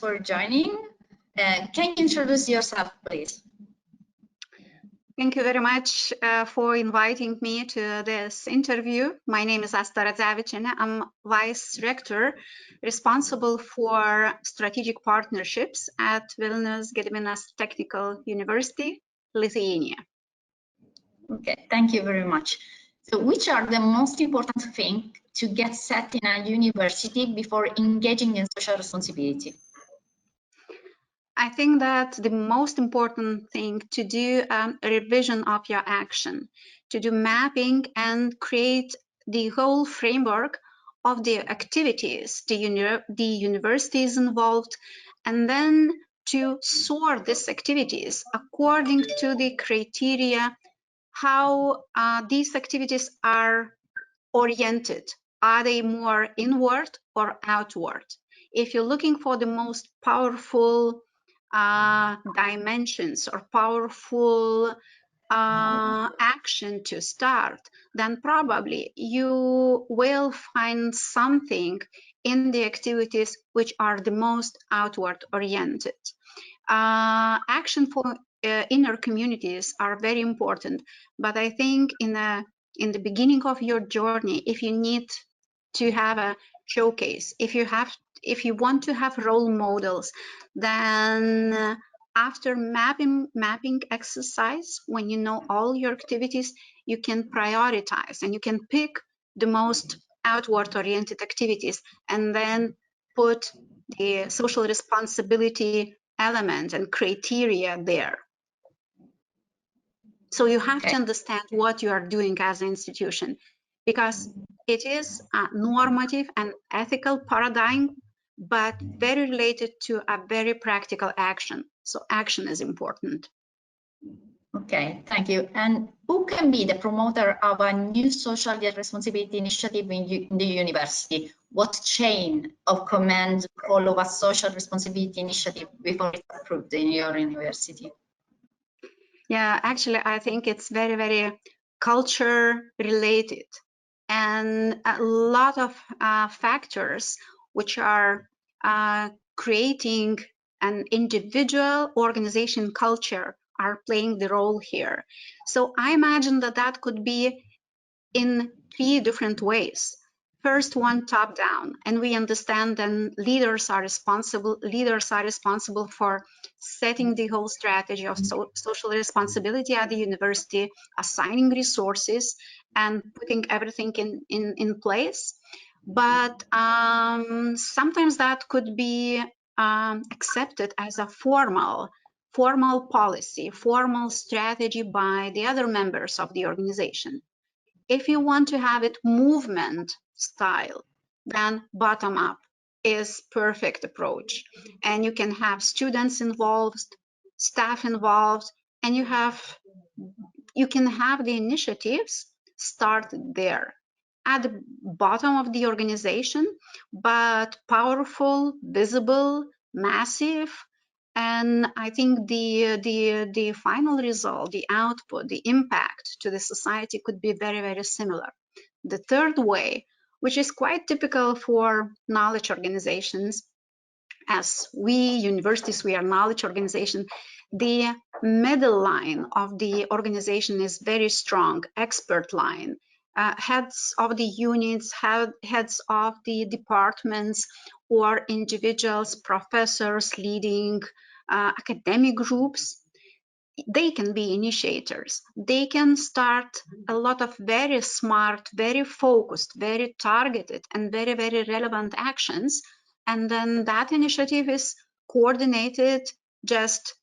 much for joining. Can you introduce yourself, please? Thank you very much for inviting me to this interview. My name is Asta Radzevičienė. I'm Vice Rector responsible for strategic partnerships at Vilnius Gediminas Technical University, Lithuania. Okay, thank you very much. So which are the most important things to get set in a university before engaging in social responsibility? I think that the most important thing to do a revision of your action, to do mapping and create the whole framework of the activities the university is involved, and then to sort these activities according to the criteria how these activities are oriented. Are they more inward or outward? If you're looking for the most powerful dimensions or powerful action to start, then probably you will find something in the activities which are the most outward oriented. Action for inner communities are very important, but I think in the beginning of your journey, if you need to have a showcase, if you want to have role models, then after mapping exercise, when you know all your activities, you can prioritize and you can pick the most outward oriented activities and then put the social responsibility element and criteria there. So you have to understand what you are doing as an institution, because it is a normative and ethical paradigm, but very related to a very practical action. So action is important. Okay, thank you. And who can be the promoter of a new social responsibility initiative in the university? What chain of command follow a social responsibility initiative before it's approved in your university? Yeah, actually, I think it's very, very culture related, and a lot of factors which are creating an individual organization culture are playing the role here. So I imagine that that could be in 3 different ways. First one, top down, and we understand then leaders are responsible for setting the whole strategy of social responsibility at the university, assigning resources and putting everything in place. But sometimes that could be accepted as a formal policy, formal strategy by the other members of the organization. If you want to have it movement style, then bottom up is perfect approach. And you can have students involved, staff involved, and you can have the initiatives start there at the bottom of the organization, but powerful, visible, massive. And I think the final result, the output, the impact to the society could be very, very similar. The third way, which is quite typical for knowledge organizations, as universities, we are knowledge organization, the middle line of the organization is very strong, expert line. Heads of the units, heads of the departments, or individuals, professors leading academic groups, they can be initiators. They can start a lot of very smart, very focused, very targeted, and very, very relevant actions. And then that initiative is coordinated just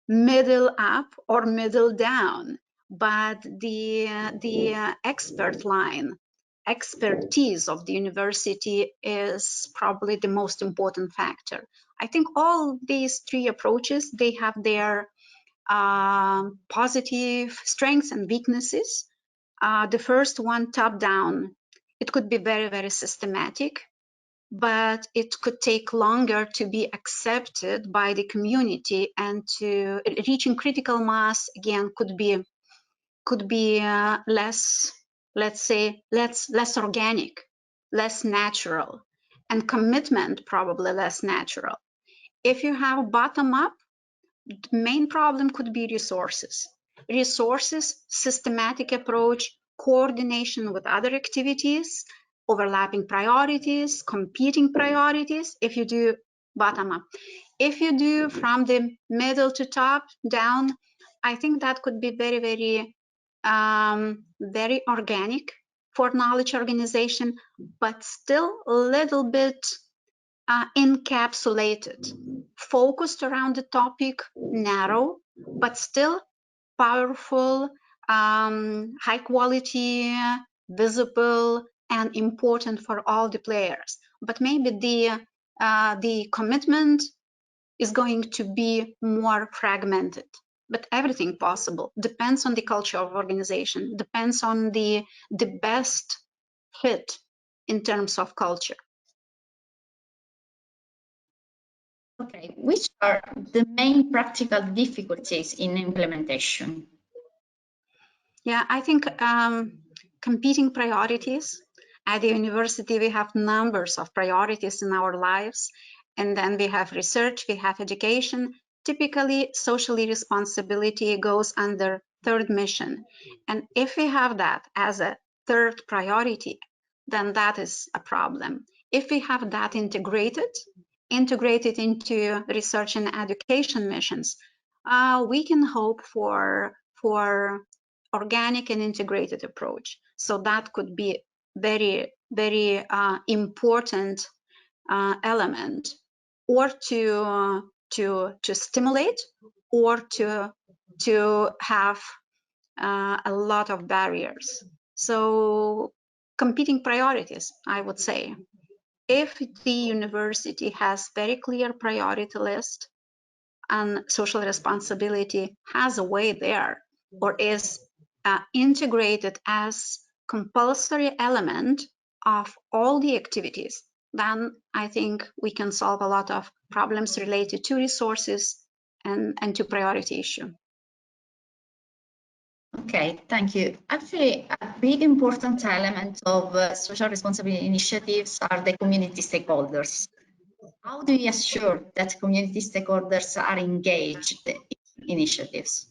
middle up or middle down. But the expert line, expertise of the university is probably the most important factor. I think all these 3 approaches, they have their positive strengths and weaknesses. The first one, top down, it could be very, very systematic, but it could take longer to be accepted by the community, and to reaching critical mass again could be less, let's say, less organic, less natural, and commitment probably less natural. If you have bottom up, the main problem could be resources. Resources, systematic approach, coordination with other activities, overlapping priorities, competing priorities, if you do bottom up. If you do from the middle to top down, I think that could be very, very organic for knowledge organization, but still a little bit encapsulated, focused around the topic, narrow, but still powerful, high quality, visible, and important for all the players. But maybe the commitment is going to be more fragmented. But everything possible depends on the culture of organization, depends on the best fit in terms of culture. Okay, which are the main practical difficulties in implementation? Yeah, I think competing priorities. At the university, we have numbers of priorities in our lives. And then we have research, we have education. Typically, socially responsibility goes under third mission. And if we have that as a third priority, then that is a problem. If we have that integrated into research and education missions, we can hope for organic and integrated approach. So that could be very, very important element, or to stimulate, or to have a lot of barriers. So competing priorities, I would say. If the university has very clear priority list and social responsibility has a way there, or is integrated as compulsory element of all the activities, then I think we can solve a lot of problems related to resources and to priority issue. Okay, thank you. Actually, a big important element of social responsibility initiatives are the community stakeholders. How do you assure that community stakeholders are engaged in initiatives?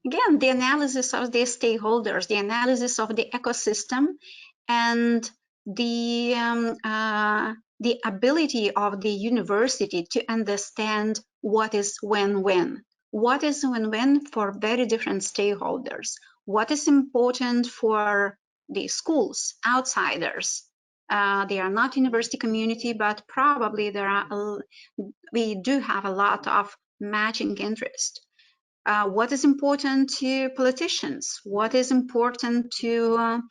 Again, the analysis of the stakeholders, the analysis of the ecosystem, and the ability of the university to understand what is win-win. What is win-win for very different stakeholders? What is important for the schools, outsiders? They are not university community, but probably we do have a lot of matching interest. What is important to politicians? What is important to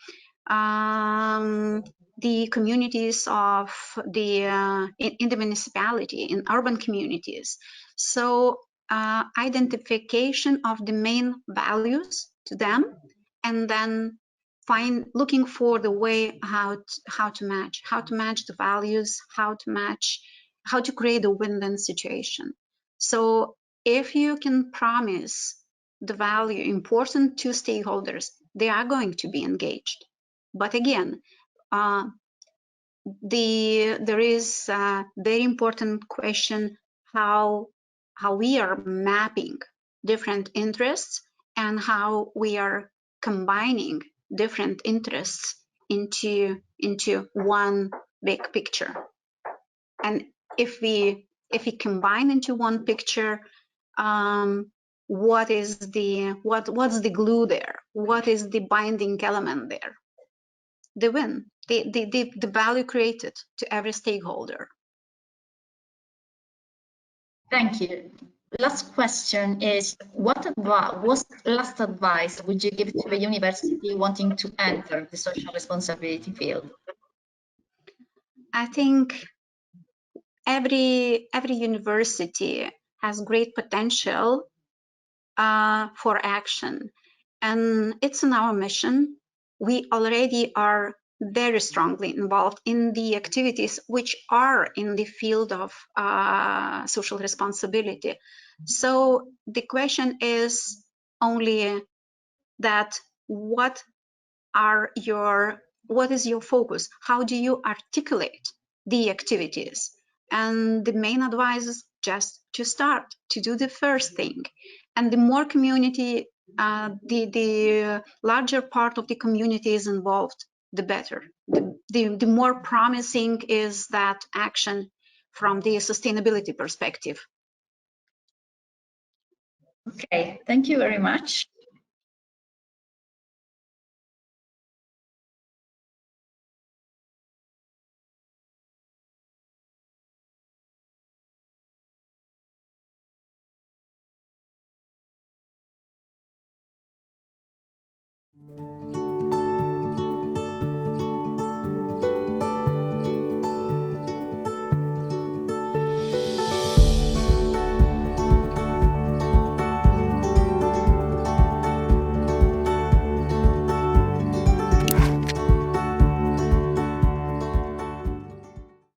the communities of in the municipality, in urban communities? So identification of the main values to them, and then looking for the way how to match the values, how to create a win-win situation. So if you can promise the value important to stakeholders, they are going to be engaged. But again, there is a very important question how we are mapping different interests and how we are combining different interests into one big picture. And if we combine into one picture, what's the glue there? What is the binding element there? The win, the value created to every stakeholder. Thank you. Last question is, what last advice would you give to a university wanting to enter the social responsibility field? I think every university has great potential for action, and it's in our mission. We already are very strongly involved in the activities which are in the field of social responsibility. So the question is only that what is your focus? How do you articulate the activities? And the main advice is just to start, to do the first thing. And the more community, the larger part of the community is involved, the better. The more promising is that action from the sustainability perspective. Okay, thank you very much.